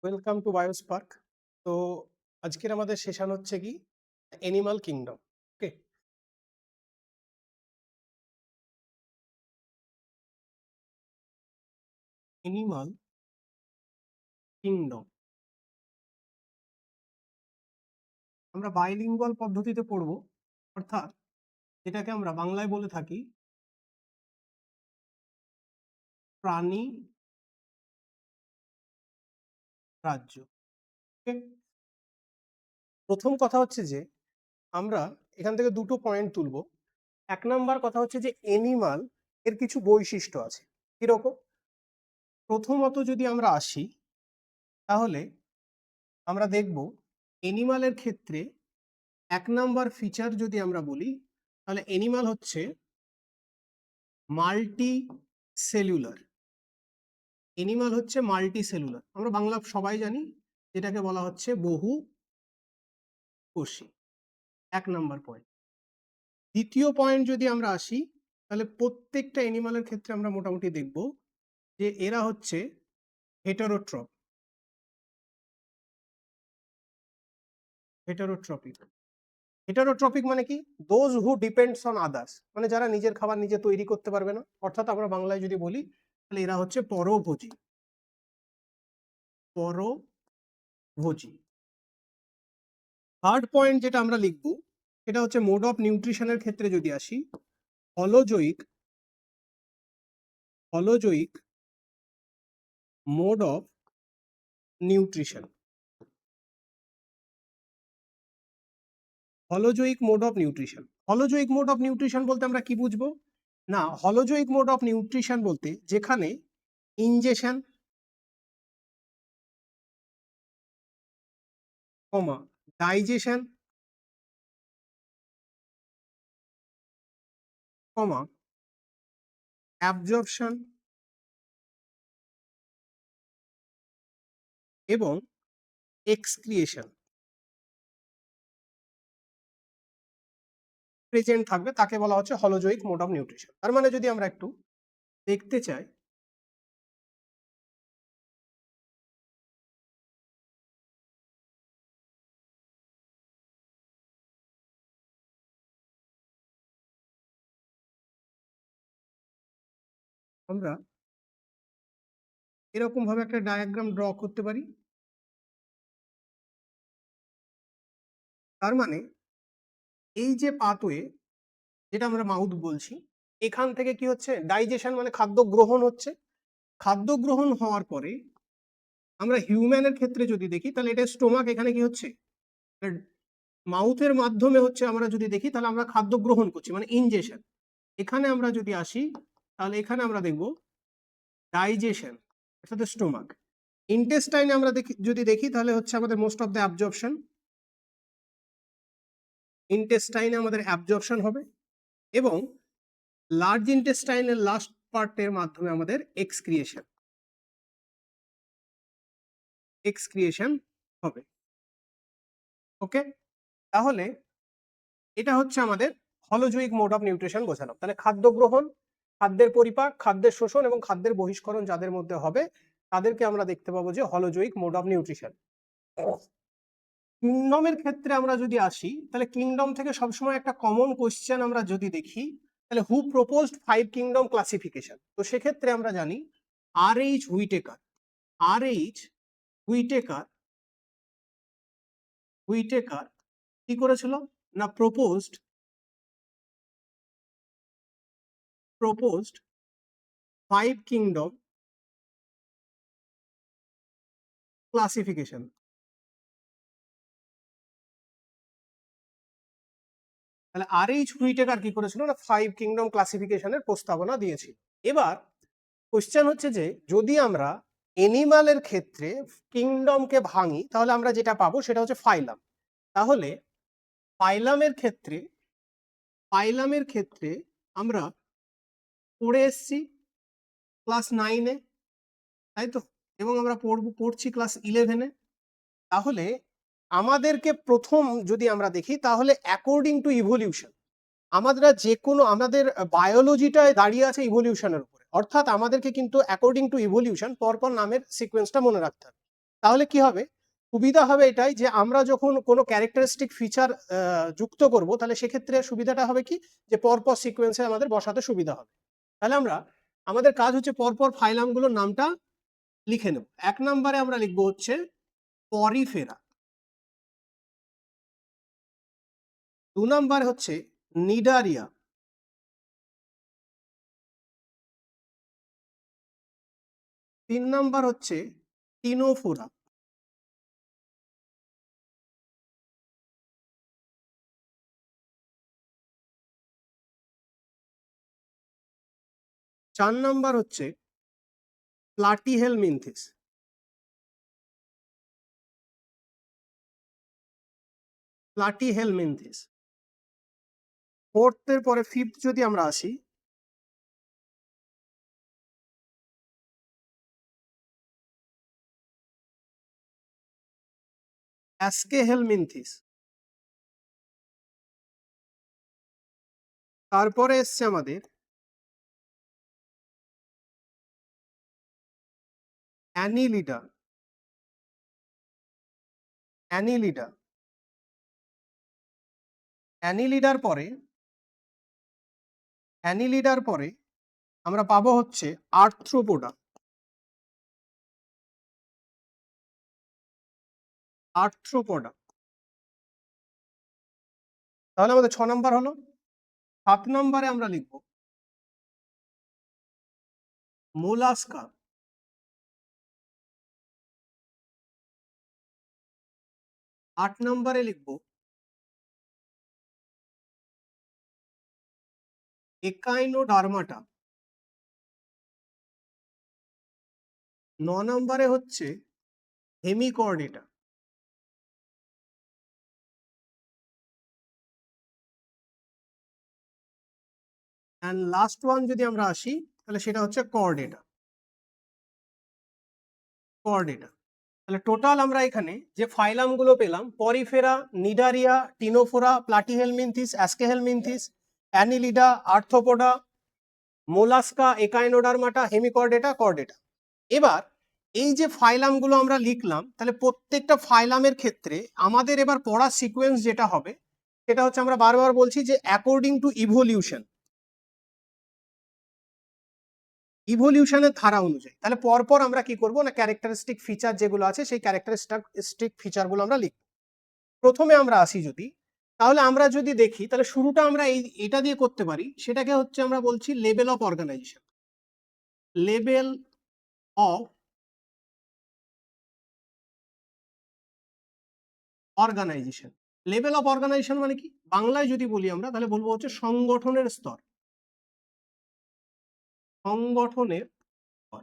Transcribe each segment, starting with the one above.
Welcome to বায়োস্পার্ক। তো আজকের আমাদের সেশন হচ্ছে কি অ্যানিমাল কিংডম। ওকে, অ্যানিমাল কিংডম আমরা বাইলিঙ্গুয়াল পদ্ধতিতে পড়ব, অর্থাৎ যেটাকে আমরা বাংলায় বলে থাকি প্রাণী রাজ্য। ওকে, প্রথম কথা হচ্ছে যে আমরা এখান থেকে দুটো পয়েন্ট তুলবো। এক নাম্বার কথা হচ্ছে যে অ্যানিমাল এর কিছু বৈশিষ্ট্য আছে। কিরকম? প্রথমত যদি আমরা আসি তাহলে আমরা দেখব অ্যানিমালের ক্ষেত্রে এক নাম্বার ফিচার যদি আমরা বলি তাহলে অ্যানিমাল হচ্ছে মাল্টি সেলুলার। অ্যানিমাল হচ্ছে মাল্টি সেলুলার, আমরা বাংলা সবাই জানি, যেটাকে বলা হচ্ছে বহু কোষী। এক নাম্বার পয়েন্ট। দ্বিতীয় পয়েন্ট যদি আমরা আসি তাহলে প্রত্যেকটা অ্যানিমালের ক্ষেত্রে আমরা মোটামুটি দেখব যে এরা হচ্ছে হেটারোট্রপ। হেটারোট্রপিক হেটারোট্রপিক মানে কি? Those who depends on others, মানে যারা নিজের খাবার নিজে তৈরি করতে পারবে না, অর্থাৎ আমরা বাংলায় যদি বলি তাহলে এরা হচ্ছে পরভোজী। পরভোজী। থার্ড পয়েন্ট যেটা আমরা লিখব সেটা হচ্ছে মোড অফ নিউট্রিশনের ক্ষেত্রে যদি আসি, holozoic holozoic mode of nutrition. Holozoic mode of nutrition. Holozoic mode of nutrition বলতে আমরা কি বুঝবো? না, হলোজয়িক মোড অফ নিউট্রিশন বলতে যেখানে ইনজেকশন, কমা ডাইজেশন, কমা অ্যাবজর্পশন এবং এক্সক্রিয়েশন প্রেজেন্ট থাকবে, তাকে বলা হচ্ছে হলোজয়িক মোড অফ নিউট্রিশন। তার মানে যদি আমরা একটু দেখতে চাই, আমরা এরকম ভাবে একটা ডায়াগ্রাম ড্র করতে পারি। তার মানে এই যে পাথওয়ে, যেটা আমরা মাউথ বলছি, এখান থেকে কি হচ্ছে? ডাইজেশন মানে খাদ্য গ্রহণ হচ্ছে। খাদ্য গ্রহণ হওয়ার পরে আমরা হিউম্যানের ক্ষেত্রে যদি দেখি তাহলে এটা স্টোমাক, এখানে কি হচ্ছে? মাউথের মাধ্যমে হচ্ছে, আমরা যদি দেখি তাহলে আমরা খাদ্য গ্রহণ করছি মানে ইনজেশন। এখানে আমরা যদি আসি তাহলে এখানে আমরা দেখব ডাইজেশন, অর্থাৎ স্টোমাক। ইন্টেস্টাইনে আমরা যদি দেখি তাহলে হচ্ছে আমাদের মোস্ট অফ দ্য অ্যাবজর্পশন। ইন্টেস্টাইনে আমাদের অ্যাবজর্পশন হবে এবং লার্জ ইন্টেস্টাইনের লাস্ট পার্টের মাধ্যমে আমাদের এক্সক্রিয়েশন হবে। ওকে, তাহলে এটা হচ্ছে আমাদের হলোজয়িক মোড অফ নিউট্রিশন বোঝানো। তাহলে খাদ্য গ্রহণ, খাদ্যের পরিপাক, খাদ্যের শোষণ এবং খাদ্যের বহিষ্করণ যাদের মধ্যে হবে তাদেরকে আমরা দেখতে পাবো যে হলোজয়িক মোড অফ নিউট্রিশন। কিংডমের ক্ষেত্রে আমরা যদি আসি তাহলে কিংডম থেকে সবসময় একটা কমন কোশ্চেন আমরা যদি দেখি তাহলে হু প্রপোজড 5 কিংডম ক্লাসিফিকেশন। তো সেক্ষেত্রে আমরা জানি আর.এইচ. হুইটেকার। আর.এইচ. হুইটেকার হুইটেকার কি করেছিল? না, প্রপোজড 5 কিংডম ক্লাসিফিকেশন। তাহলে আর.এইচ. হুইটেকার কি করেছিল? না, 5 কিংডম ক্লাসিফিকেশনের প্রস্তাবনা দিয়েছিল। এবার কোশ্চেন হচ্ছে যে যদি আমরা এনিমালের ক্ষেত্রে কিংডমকে ভাঙি তাহলে আমরা যেটা পাবো সেটা হচ্ছে ফাইলাম। তাহলে ফাইলামের ক্ষেত্রে ফাইলামের ক্ষেত্রে আমরা পড়ে এসছি ক্লাস 9-এ, তাই তো? এবং আমরা পড়ছি ক্লাস 11-এ। তাহলে আমাদেরকে প্রথম যদি আমরা দেখি তাহলে অ্যাকর্ডিং টু ইভলিউশন, আমাদের বায়োলজিটায় দাঁড়িয়ে আছে ইভলিউশনের উপরে, অর্থাৎ আমাদেরকে কিন্তু অ্যাকর্ডিং টু ইভলিউশন পরপর নামের সিকোয়েন্সটা মনে রাখতে হবে। তাহলে কি হবে, সুবিধা হবে এটাই যে আমরা যখন কোনো ক্যারেক্টারিস্টিক ফিচার যুক্ত করব তাহলে সেক্ষেত্রে সুবিধাটা হবে কি, যে পরপর সিকোয়েন্সে আমাদের বসাতে সুবিধা হবে। তাহলে আমাদের কাজ হচ্ছে পরপর ফাইলামগুলোর নামটা লিখে নেব। 1 নম্বরে আমরা লিখবো হচ্ছে পরিফেরা, 2 নম্বর হচ্ছে নিডারিয়া, 3 নম্বর হচ্ছে টিনোফোরা, 4 নম্বর হচ্ছে প্লাটিহেলমিনথিস, 4th এর পরে 5th যদি আমরা আসি, অ্যাস্কেহেলমিনথিস, তারপরে এসছে আমাদের অ্যানিলিডা, অ্যানিলিডা, অ্যানিলিডার পরে আমরা পাবো হচ্ছে আর্থ্রোপোডা, তাহলে আমাদের 6 নম্বর হলো। 7 নম্বরে আমরা লিখব মোলাস্কা, 8 নম্বরে লিখব একাইনোডার্মাটা, 9 নম্বরে হচ্ছে হেমিকর্ডেটা, অ্যান্ড লাস্ট ওয়ান যদি আমরা আসি তাহলে সেটা হচ্ছে কর্ডেটা। তাহলে টোটাল আমরা এখানে যে ফাইলামগুলো পেলাম, Porifera, Cnidaria, Ctenophora, Platyhelminthes, Aschelminthes, Annelida, Arthropoda, Mollusca, Echinodermata, Hemichordata, Chordata. এবার এই যে ফাইলামগুলো আমরা লিখলাম, তাহলে প্রত্যেকটা ফাইলামের ক্ষেত্রে আমাদের এবার পড়ার সিকোয়েন্স যেটা হবে সেটা হচ্ছে, আমরা বারবার বলছি যে অ্যাকর্ডিং টু ইভলিউশনের ধারা অনুযায়ী। তাহলে পরপর আমরা কি করব না, ক্যারেক্টারিস্টিক ফিচার যেগুলো আছে সেই ক্যারেক্টারিস্টিক ফিচারগুলো আমরা লিখব। প্রথমে আমরা আসি যদি, তাহলে আমরা যদি দেখি তাহলে শুরুটা আমরা এটা দিয়ে করতে পারি, সেটাকে হচ্ছে আমরা বলছি level of organisation. Level of organisation, level of organisation মানে কি, বাংলায় যদি বলি আমরা তাহলে বলবো হচ্ছে সংগঠনের স্তর। সংগঠনের স্তর,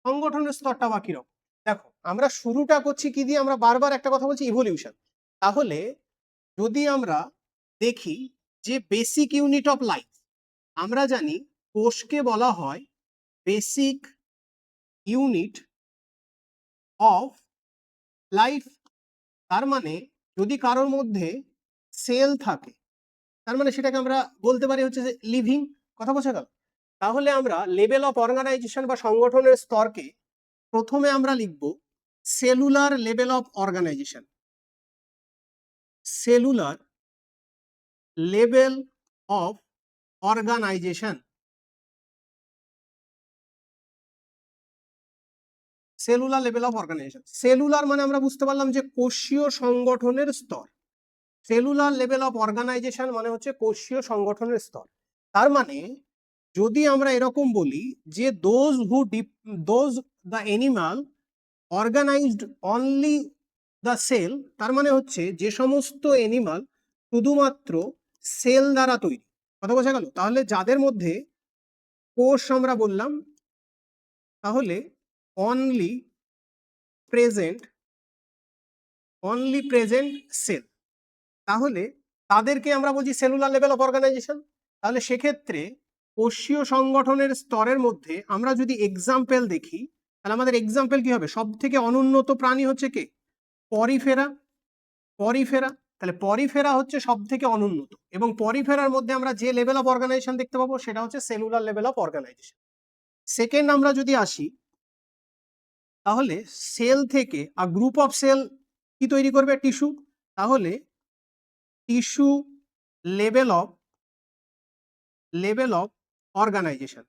সংগঠনের স্তরটা বা কিরকম, দেখো আমরা শুরুটা করছি কি দিয়ে, আমরা বারবার একটা কথা বলছি ইভলিউশন। তাহলে যদি আমরা দেখি যে বেসিক ইউনিট অফ লাইফ, আমরা জানি কোষকে বলা হয় বেসিক ইউনিট অফ লাইফ। তার মানে যদি কারোর মধ্যে সেল থাকে, তার মানে সেটাকে আমরা বলতে পারি হচ্ছে যে লিভিং। কথা বোঝা গেল? তাহলে আমরা লেভেল অফ অর্গানাইজেশন বা সংগঠনের স্তরকে প্রথমে আমরা লিখব cellular level of organisation, cellular level of organisation, cellular level of organisation. Cellular মানে আমরা বুঝতে পারলাম যে কোষীয় সংগঠনের স্তর, সেলুলার লেভেল অফ অর্গানাইজেশন মানে হচ্ছে কোষীয় সংগঠনের স্তর। তার মানে যদি আমরা এরকম বলি যে those the animal organised only the cell, তার মানে হচ্ছে যে সমস্ত অ্যানিমাল শুধুমাত্র সেল দ্বারা তৈরি। কথা বোঝা গেল? তাহলে যাদের মধ্যে কোষ আমরা বললাম, তাহলে অনলি প্রেজেন্ট সেল, তাহলে তাদেরকে আমরা বলছি সেলুলার লেভেল অফ অর্গানাইজেশন। তাহলে সেক্ষেত্রে কোষীয় সংগঠনের স্তরের মধ্যে আমরা যদি এক্সাম্পল দেখি, তাহলে আমাদের এক্সাম্পল কি হবে, সব থেকে অনুন্নত প্রাণী হচ্ছে কে, পরিফেরা। তাহলে পরিফেরা হচ্ছে সব থেকে অনুন্নত, এবং পরিফেরার মধ্যে আমরা যে লেভেল অফ অর্গানাইজেশন দেখতে পাবো সেটা হচ্ছে cellular level of organisation. Second আমরা যদি আসি, তাহলে সেল থেকে গ্রুপ অফ সেল কি তৈরি করবে? টিস্যু। তাহলে tissue level of organisation,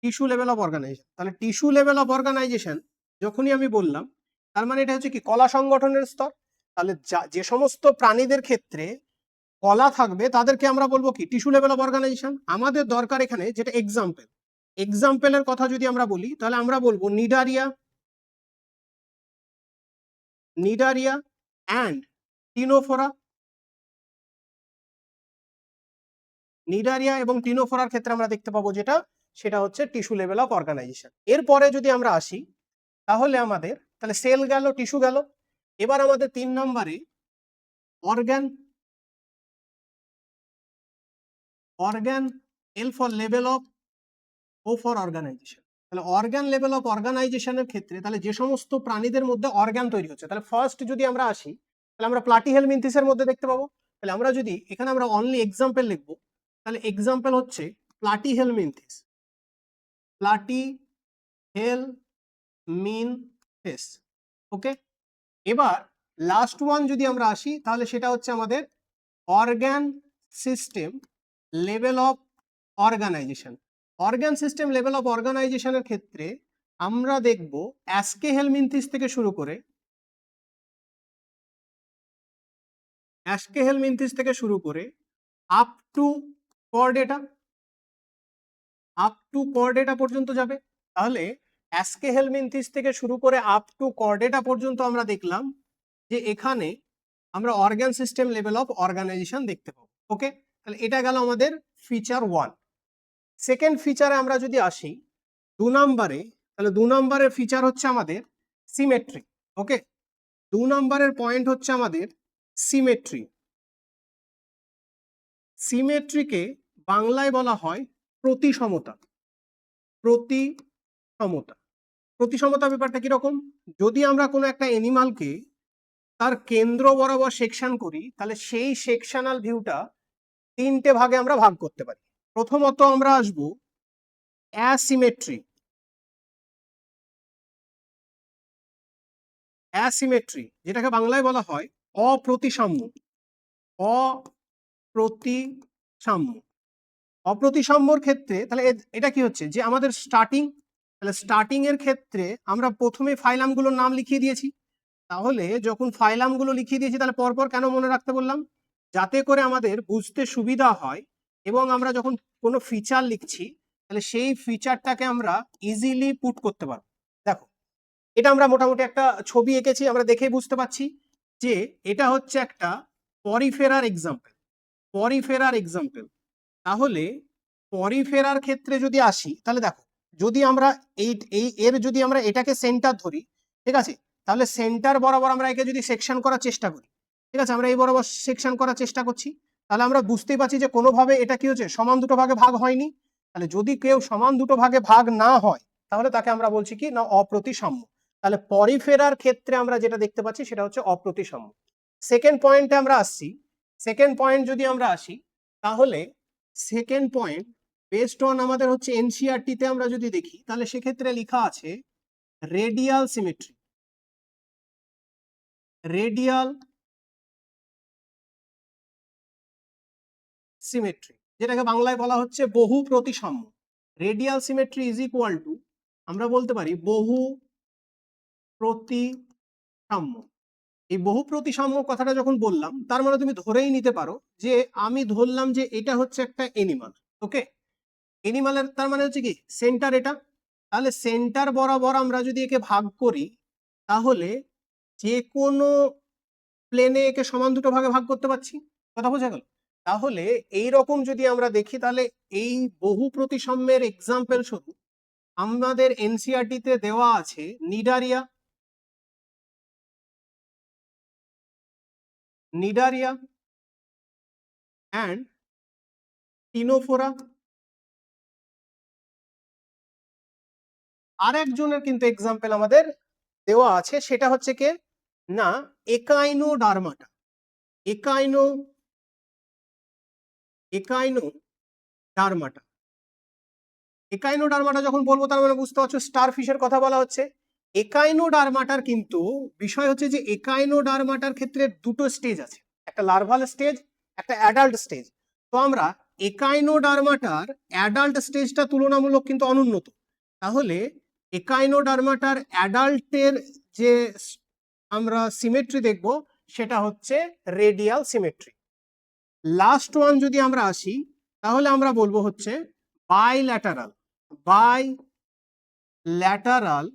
tissue level of organisation. তাহলে টিস্যু লেভেল অফ অর্গানাইজেশন যখনই আমি বললাম, তার মানে এটা হচ্ছে কি কলা সংগঠনের স্তর। তাহলে যে সমস্ত প্রাণীদের ক্ষেত্রে কলা থাকবে তাদেরকে আমরা বলবো কি টিস্যু লেভেল অফ অর্গানাইজেশন। আমাদের দরকার এখানে যেটা এক্সাম্পলের কথা যদি আমরা বলি, তাহলে আমরা বলবো নিডারিয়া অ্যান্ড টিনোফোরা। নিডারিয়া এবং টিনোফোরার ক্ষেত্রে আমরা দেখতে পাবো যেটা, সেটা হচ্ছে টিস্যু লেভেল অফ অর্গানাইজেশন। এরপরে যদি আমরা আসি, তাহলে তাহলে সেল গেল, টিস্যু গেল। এবার আমাদের 3 নম্বরে organ L for level of, O for organisation. তাহলে অর্গান লেভেল অফ অর্গানাইজেশনের ক্ষেত্রে তাহলে যে সমস্ত প্রাণীদের মধ্যে অর্গান তৈরি হচ্ছে, তাহলে ফার্স্ট যদি আমরা আসি, তাহলে আমরা প্লাটিহেলমিনথিসের মধ্যে দেখতে পাবো। তাহলে আমরা যদি এখানে আমরা অনলি এক্সাম্পল লিখবো, তাহলে এক্সাম্পল হচ্ছে প্লাটিহেলমিনথিস, প্লাটিহেলমিনথিস। ওকে, এবার লাস্ট ওয়ান যদি আমরা আসি, তাহলে সেটা হচ্ছে আমাদের organ system level of organization. Organ system level of অর্গানাইজেশনের ক্ষেত্রে আমরা দেখব অ্যাস্কেহেলমিনথিস থেকে শুরু করে, আপ টু কর্ডেটা পর্যন্ত যাবে। তাহলে অ্যাস্কেহেলমিনথিস থেকে শুরু করে আপ টু কর্ডেটা পর্যন্ত আমরা দেখলাম যে এখানে আমরা organ system level of organization দেখতে পাবো। ওকে, তাহলে এটা গেল আমাদের ফিচার 1। সেকেন্ড ফিচারে আমরা যদি আসি 2 নম্বরে, তাহলে 2 নম্বরের ফিচার হচ্ছে আমাদের সিমেট্রি। ওকে, 2 নম্বরের পয়েন্ট হচ্ছে আমাদের সিমেট্রি। সিমেট্রিকে বাংলায় বলা হয় প্রতিসমতা। প্রতিসমতা ব্যাপারটা কিরকম? যদি আমরা কোনো একটা অ্যানিমালকে তার কেন্দ্র বরাবর সেকশন করি, তাহলে সেই সেকশনাল ভিউটা 3টে ভাগে আমরা ভাগ করতে পারি। প্রথমত আমরা আসবো অ্যাসিমেট্রি, যেটাকে বাংলায় বলা হয় অপ্রতিসাম্য। অপ্রতিসাম্যর ক্ষেত্রে তাহলে এটা কি হচ্ছে যে আমাদের তাহলে স্টার্টিং এর ক্ষেত্রে আমরা প্রথমে ফাইলামগুলোর নাম লিখিয়ে দিয়েছি। তাহলে যখন ফাইলামগুলো লিখিয়ে দিয়েছি, তাহলে পরপর কেন মনে রাখতে বললাম? যাতে করে আমাদের বুঝতে সুবিধা হয়, এবং আমরা যখন কোনো ফিচার লিখছি, তাহলে সেই ফিচারটাকে আমরা ইজিলি পুট করতে পারবো। দেখো, এটা আমরা মোটামুটি একটা ছবি এঁকেছি, আমরা দেখেই বুঝতে পারছি যে এটা হচ্ছে একটা পরিফেরার এক্সাম্পল। তাহলে পরিফেরার ক্ষেত্রে যদি আসি, তাহলে দেখো, যদি আমরা এর যদি আমরা এটাকে সেন্টার ধরি, ঠিক আছে, তাহলে সেন্টার বরাবর আমরা একে যদি সেকশন করার চেষ্টা করি, ঠিক আছে, আমরা এই বরাবর সেকশন করার চেষ্টা করছি, তাহলে আমরা বুঝতেই পারছি যে কোনোভাবে এটা কি হচ্ছে, সমান দুটো ভাগে ভাগ হয়নি। তাহলে যদি কেউ সমান দুটো ভাগে ভাগ না হয়, তাহলে তাকে আমরা বলছি কি না অপ্রতিসাম্য। তাহলে পরিফেরার ক্ষেত্রে আমরা যেটা দেখতে পাচ্ছি সেটা হচ্ছে অপ্রতিসাম্য। সেকেন্ড পয়েন্টে আমরা আসছি। সেকেন্ড পয়েন্ট যদি আমরা আসি, তাহলে সেকেন্ড পয়েন্ট বেসড অন আমাদের হচ্ছে এনসিইআরটি তে আমরা যদি দেখি, তাহলে সেক্ষেত্রে লেখা আছে রেডিয়াল সিমেট্রি, যেটাকে বাংলায় বলা হচ্ছে বহু প্রতিসাম্য। Radial symmetry is equal two, আমরা বলতে পারি বহু প্রতিসাম্য। এই বহু প্রতিসাম্য কথাটা যখন বললাম, তার মানে তুমি ধরেই নিতে পারো যে আমি ধরলাম যে এটা হচ্ছে একটা এনিমাল। ওকে, এনিমালের তার মানে হচ্ছে কি সেন্টার এটা। তাহলে সেন্টার বরাবর আমরা যদি একে ভাগ করি, তাহলে যে কোনো প্লেনে একে সমান দুটো ভাগে ভাগ করতে পারছি। কথা বোঝা গেল? তাহলে এই রকম যদি আমরা দেখি, তাহলে এই বহু প্রতিসাম্যের এক্সাম্পল স্বরূপ আমাদের এনসিইআরটি তে দেওয়া আছে নিডারিয়া অ্যান্ড টিনোফোরা। আর একজনের কিন্তু এক্সাম্পল আমাদের দেওয়া আছে, সেটা হচ্ছে কে না একাইনোডার্মাটা। একাইনোডার্মাটা। একাইনোডার্মাটা যখন বলবো তার মানে বুঝতে পারছো স্টার ফিশের কথা বলা হচ্ছে। একাইনোডার্মাটার কিন্তু বিষয় হচ্ছে যে একাইনোডার্মাটার ক্ষেত্রে দুটো স্টেজ আছে, একটা লার্ভাল স্টেজ, একটা অ্যাডাল্ট স্টেজ। তো আমরা একাইনোডার্মাটার অ্যাডাল্ট স্টেজটা তুলনামূলক কিন্তু অনুন্নত। তাহলে একাইনোডার্মাটার অ্যাডাল্টের যে আমরা সিমেট্রি দেখব সেটা হচ্ছে রেডিয়াল সিমেট্রি। লাস্ট ওয়ান যদি আমরা আসি তাহলে আমরা বলবো হচ্ছে bilateral. Bilateral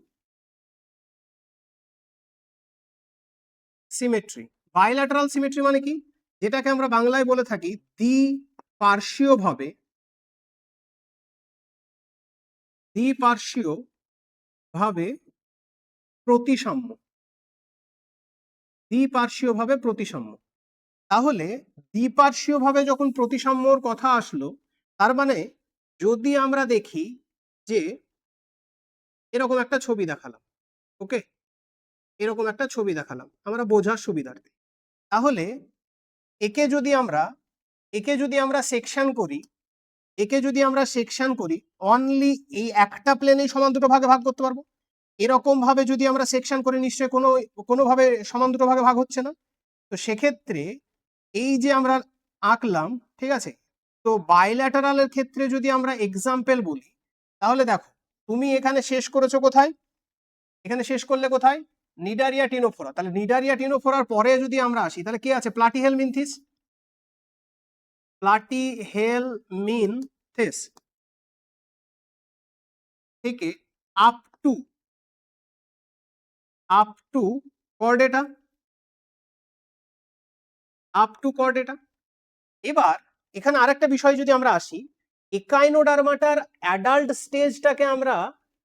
symmetry. Bilateral symmetry মানে কি, যেটাকে আমরা বাংলায় বলে থাকি দ্বিপার্শ্বীয় ভাবে প্রতিসাম্য। দ্বিপার্শ্বীয়ভাবে প্রতিসাম্য। তাহলে দ্বিপার্শ্বীয়ভাবে যখন প্রতিসাম্যর কথা আসলো, তার মানে যদি আমরা দেখি যে এরকম একটা ছবি দেখালাম, ওকে, এরকম একটা ছবি দেখালাম আমরা বোঝার সুবিধার্থে, তাহলে একে যদি আমরা সেকশন করি অনলি এই একটা প্লেনেই সমান দুটো ভাগে ভাগ করতে পারবো। এরকম ভাবে যদি আমরা সেকশন করে নিশ্চয়ই কোনোভাবে সমান দুটো ভাগে ভাগ হচ্ছে না। তো সেক্ষেত্রে এই যে আমরা আঁকলাম, ঠিক আছে, তো বাইল্যাটারালের ক্ষেত্রে যদি আমরা এক্সাম্পল বলি তাহলে দেখো তুমি এখানে শেষ করেছো কোথায়, এখানে শেষ করলে কোথায়, নিডারিয়া টিনোফোরা। তাহলে নিডারিয়া টিনোফোরার পরে যদি আমরা আসি তাহলে কে আছে, প্লাটিহেলমিনথিস। প্লাটিহেলমিনথিস থেকে আপ টু কর্ডেটা, এবার এখানে আরেকটা বিষয় যদি আমরা আসি, একাইনোডার্মাটার অ্যাডাল্ট স্টেজটাকে আমরা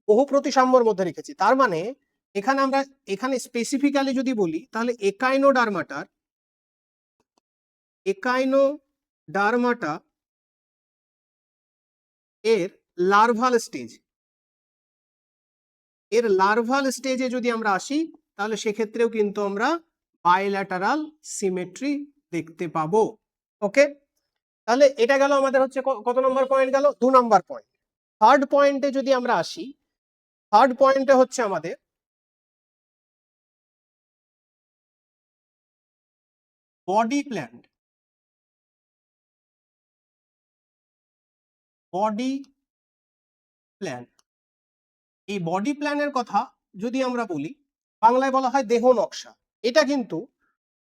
বহু প্রতিসাম্যর মধ্যে রেখেছি। তার মানে এখানে স্পেসিফিক্যালি যদি বলি তাহলে একাইনোডার্মাটা এর লার্ভাল স্টেজে যদি আমরা আসি তাহলে সেক্ষেত্রেও কিন্তু আমরা বাইল্যাটারাল সিমেট্রি দেখতে পাবো। ওকে, তাহলে এটা গেল আমাদের হচ্ছে কত নম্বর পয়েন্ট গেল, 2 নম্বর পয়েন্ট। থার্ড পয়েন্টে যদি আমরা আসি, থার্ড পয়েন্টে হচ্ছে আমাদের বডি প্ল্যান। এই বডি প্ল্যানের কথা যদি আমরা বলি, বাংলায় বলা হয় দেহ নকশা। এটা কিন্তু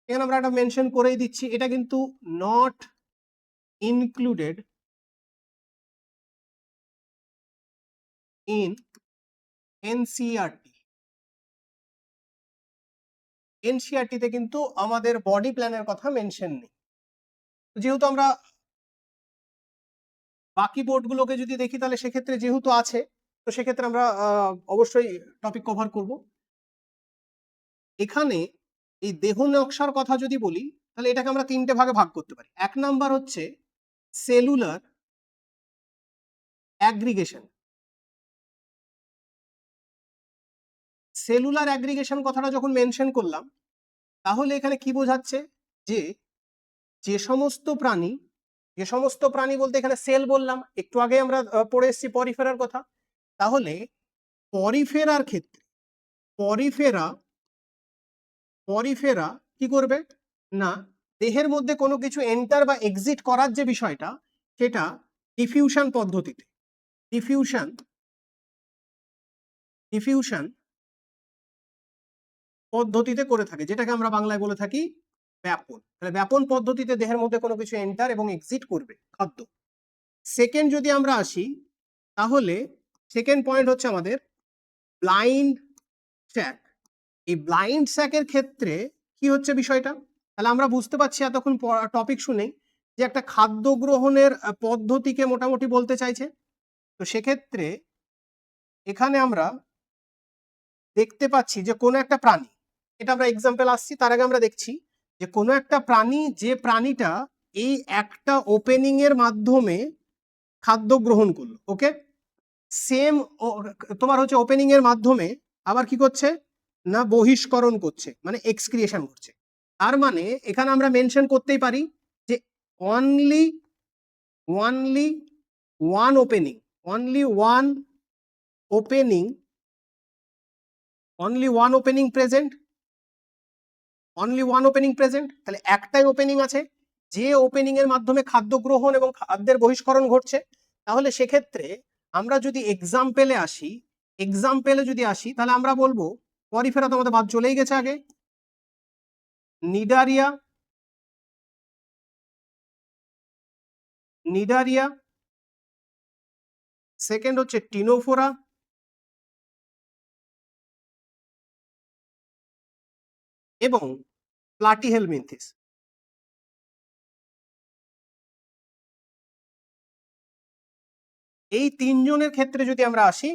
এখানে আমরা একটা মেনশন করেই দিচ্ছি, এটা কিন্তু নট ইনক্লুডেড ইন এনসিইআরটি। এনসিইআরটিতে কিন্তু আমাদের বডি প্ল্যানের কথা মেনশন নেই। যেহেতু আমরা বাকি বোর্ডগুলোকে যদি দেখি তাহলে সেক্ষেত্রে যেহেতু আছে, তো সেক্ষেত্রে আমরা অবশ্যই টপিক কভার করব। এখানে এই দেহ নকশার কথা যদি বলি তাহলে এটাকে আমরা 3টে ভাগে ভাগ করতে পারি। 1 নাম্বার হচ্ছে সেলুলার অ্যাগ্রিগেশন। সেলুলার অ্যাগ্রিগেশন কথাটা যখন মেনশন করলাম তাহলে এখানে কি বোঝাচ্ছে, যে সমস্ত প্রাণী বলতে এখানে সেল বললাম, একটু আগে আমরা পড়ে এসেছি পরিফেরার কথা। তাহলে পরিফেরার ক্ষেত্রে পরিফেরা কি করবে না, দেহের মধ্যে কোনো কিছু এন্টার বা এক্সিট করার যে বিষয়টা সেটা ডিফিউশন পদ্ধতিতে করে থাকে, যেটাকে আমরা বাংলায় বলে থাকি ব্যাপন। তাহলে ব্যাপন পদ্ধতিতে দেহের মধ্যে কোনো কিছু এন্টার এবং এক্সিট করবে খাদ্য। সেকেন্ড যদি আমরা আসি তাহলে সেকেন্ড পয়েন্ট হচ্ছে আমাদের ব্লাইন্ড স্যাক। এই ব্লাইন্ড স্যাকের ক্ষেত্রে কি হচ্ছে বিষয়টা, তাহলে আমরা বুঝতে পারছি এতক্ষণ টপিক শুনেই যে একটা খাদ্য গ্রহণের পদ্ধতিকে মোটামুটি বলতে চাইছে। তো সেক্ষেত্রে এখানে আমরা দেখতে পাচ্ছি যে কোনো একটা প্রাণী, এটা আমরা এক্সাম্পল আসছি, তার আগে আমরা দেখছি যে কোনো একটা প্রাণী, যে প্রাণীটা এই একটা ওপেনিং এর মাধ্যমে খাদ্য গ্রহণ করলো, ওকে, সেম তোমার হচ্ছে ওপেনিং এর মাধ্যমে আবার কি করছে না বহিষ্করণ করছে, মানে এক্সক্রিয়েশন করছে। তার মানে এখানে আমরা মেনশন করতেই পারি যে only one only one opening present, only one opening present, তাহলে একটাই ওপেনিং আছে, যে ওপেনিং এর মাধ্যমে খাদ্য গ্রহণ এবং খাদ্যের বহিষ্করণ ঘটছে। তাহলে সেক্ষেত্রে আমরা যদি এক্সাম্পলে আসি, তাহলে আমরা বলবো পরিফেরা তো আমাদের বাদ চলেই গেছে আগে, নিডারিয়া, সেকেন্ড হচ্ছে টিনোফোরা, এবং প্লাটিহেলমিনথিস। এই তিনজনের ক্ষেত্রে যদি আমরা আসি,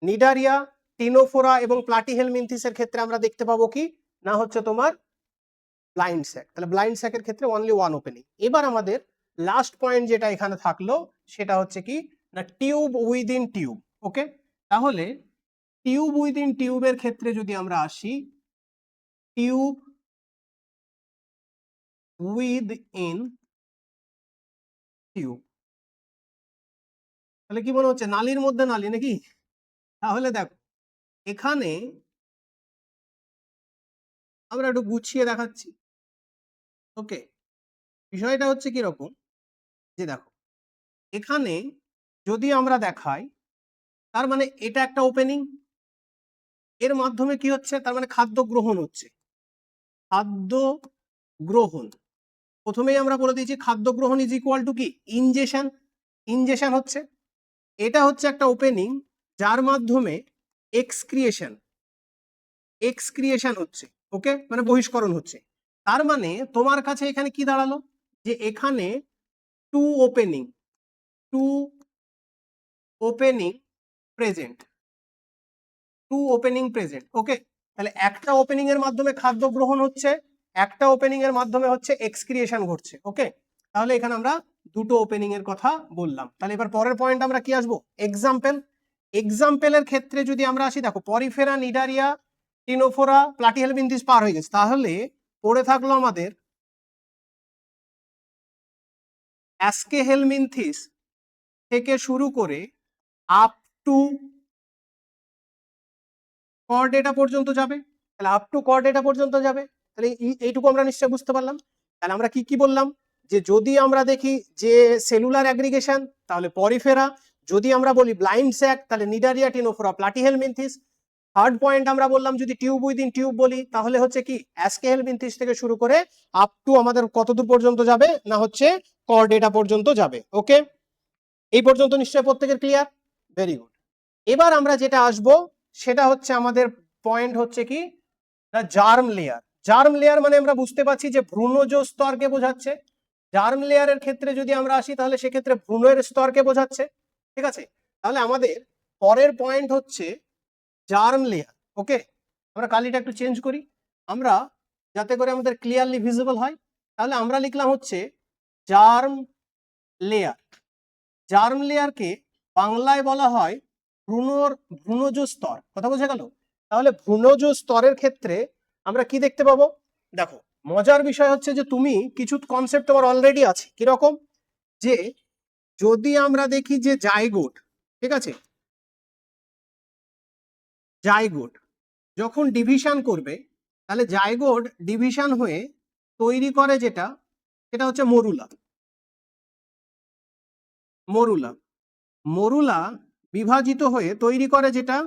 নিডারিয়া, টিনোফোরা এবং প্লাটিহেলমিনথিসের ক্ষেত্রে আমরা দেখতে পাবো কি না হচ্ছে তোমার ব্লাইন্ড স্যাক। তাহলে ব্লাইন্ড স্যাকের ক্ষেত্রে অনলি ওয়ান ওপেনিং। এবার আমাদের লাস্ট পয়েন্ট যেটা এখানে থাকলো সেটা হচ্ছে কি না টিউব উইদিন টিউব। ওকে, তাহলে টিউব উইদিন টিউবের ক্ষেত্রে যদি আমরা আসি, টিউব উইদিন টিউব, তাহলে কি মনে হচ্ছে নালীর মধ্যে নালী নাকি? তাহলে দেখো এখানে আমরা একটু গুছিয়ে দেখাচ্ছি। ওকে, বিষয়টা হচ্ছে কিরকম যে দেখো এখানে যদি আমরা দেখাই, তার মানে এটা একটা ওপেনিং, এর মাধ্যমে কি হচ্ছে, তার মানে খাদ্য গ্রহণ হচ্ছে। খাদ্য গ্রহণ, প্রথমেই আমরা বলে দিয়েছি খাদ্য গ্রহণ ইজ ইকুয়াল টু কি ইনজেশন, ইনজেশন হচ্ছে, এটা হচ্ছে একটা ওপেনিং যার মাধ্যমে এক্সক্রিয়েশন হচ্ছে। ওকে, মানে বহিষ্করণ হচ্ছে। তার মানে তোমার কাছে এখানে কি দাঁড়ালো যে এখানে টু ওপেনিং প্রেজেন্ট, ওকে, তাহলে একটা ওপেনিং এর মাধ্যমে খাদ্য গ্রহণ হচ্ছে, একটা ওপেনিং এর মাধ্যমে হচ্ছে এক্সক্রিয়েশন ঘটছে। ওকে, তাহলে এখানে আমরা দুটো ওপেনিং এর কথা বললাম। তাহলে এবার পরের পয়েন্ট আমরা কি আসবো, এক্সাম্পলের ক্ষেত্রে যদি আমরা আসি, দেখো পরিফেরা, নিডারিয়া, টিনোফোরা, প্লাটিহেলমিনথিস পার হয়ে গেছে, তাহলে পড়ে থাকলো আমাদের অ্যাস্কেহেলমিনথিস থেকে শুরু করে আপ টু কর্ডেটা পর্যন্ত যাবে। তাহলে আপ টু কর্ডেটা পর্যন্ত যাবে, তাহলে এইটুকু আমরা নিশ্চয়ই বুঝতে পারলাম। তাহলে আমরা কি বললাম যে যদি আমরা দেখি যে সেলুলার অ্যাগ্রিগেশন তাহলে পরিফেরা, যদি আমরা বলি ব্লাইন্ড স্যাক তাহলে Cnidaria, Ctenophora, Platyhelminthes. Third point আমরা বললাম যদি টিউব উইদিন টিউব বলি তাহলে হচ্ছে কি অ্যাস্কেহেলমিনথিস থেকে শুরু করে আপ টু আমাদের কতদূর পর্যন্ত যাবে না হচ্ছে কর্ডেটা পর্যন্ত যাবে। ওকে, এই পর্যন্ত নিশ্চয়ই প্রত্যেকের ক্লিয়ার, ভেরি গুড। এবার আমরা যেটা আসব সেটা হচ্ছে আমাদের পয়েন্ট হচ্ছে কি না জার্ম লেয়ার। জার্ম লেয়ার মানে আমরা বুঝতে পারছি যে ভ্রূণজ স্তরকে বোঝাচ্ছে। জার্ম লেয়ারের ক্ষেত্রে যদি আমরা আসি তাহলে সেক্ষেত্রে ভ্রূণের স্তরকে বোঝাচ্ছে। ঠিক আছে, তাহলে আমাদের পরের পয়েন্ট হচ্ছে জার্ম লেয়ার। ওকে, আমরা কালিটা একটু চেঞ্জ করি আমরা যাতে করে আমাদের ক্লিয়ারলি ভিজিবল হয়। তাহলে আমরা লিখলাম হচ্ছে জার্ম লেয়ার। জার্ম লেয়ারকে বাংলায় বলা হয় ভ্রূণজ স্তর। কথা বোঝা গেল? তাহলে ভ্রূণজ স্তরের ক্ষেত্রে আমরা কি দেখতে পাবো, দেখো মজার বিষয় হচ্ছে যে তুমি কিছু কনসেপ্ট তোমার অলরেডি আছে। কিরকম, যে যদি আমরা দেখি যে জাইগোট, ঠিক আছে, জাইগোট যখন ডিভিশন করবে তাহলে জাইগোট ডিভিশন হয়ে তৈরি করে যেটা, সেটা হচ্ছে মরুলা। মরুলা বিভাজিত হয়ে তৈরি করে যেটা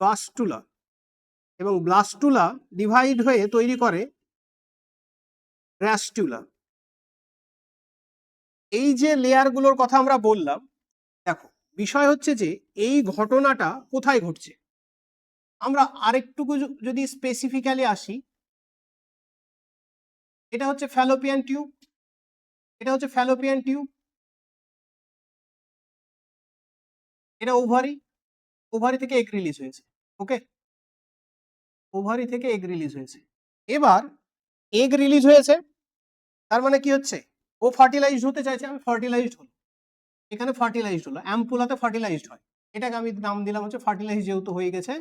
ব্লাস্টুলা, এবং ব্লাস্টুলা ডিভাইড হয়ে তৈরি করে গ্রাস্টুলা। এই যে লেয়ারগুলোর কথা আমরা বললাম, দেখো বিষয় হচ্ছে যে এই ঘটনাটা কোথায় ঘটছে। আমরা আরেকটুকু যদি স্পেসিফিক্যালি আসি, এটা হচ্ছে ফ্যালোপিয়ান টিউব, এটা ওভারি থেকে এগ রিলিজ হয়েছে। ওকে, ওভারি থেকে এগ রিলিজ হয়েছে। এবার এগ রিলিজ হয়েছে তার মানে কি হচ্ছে, ও ফার্টিলাইজড হতে চাইছে, আমি ফার্টিলাইজড হলো, এখানে ফার্টিলাইজড হলো, অ্যাম্পুলাতে ফার্টিলাইজড হয়, এটাকে আমি নাম দিলাম হচ্ছে ফার্টিলাইজড, যেহেতু হয়ে গেছে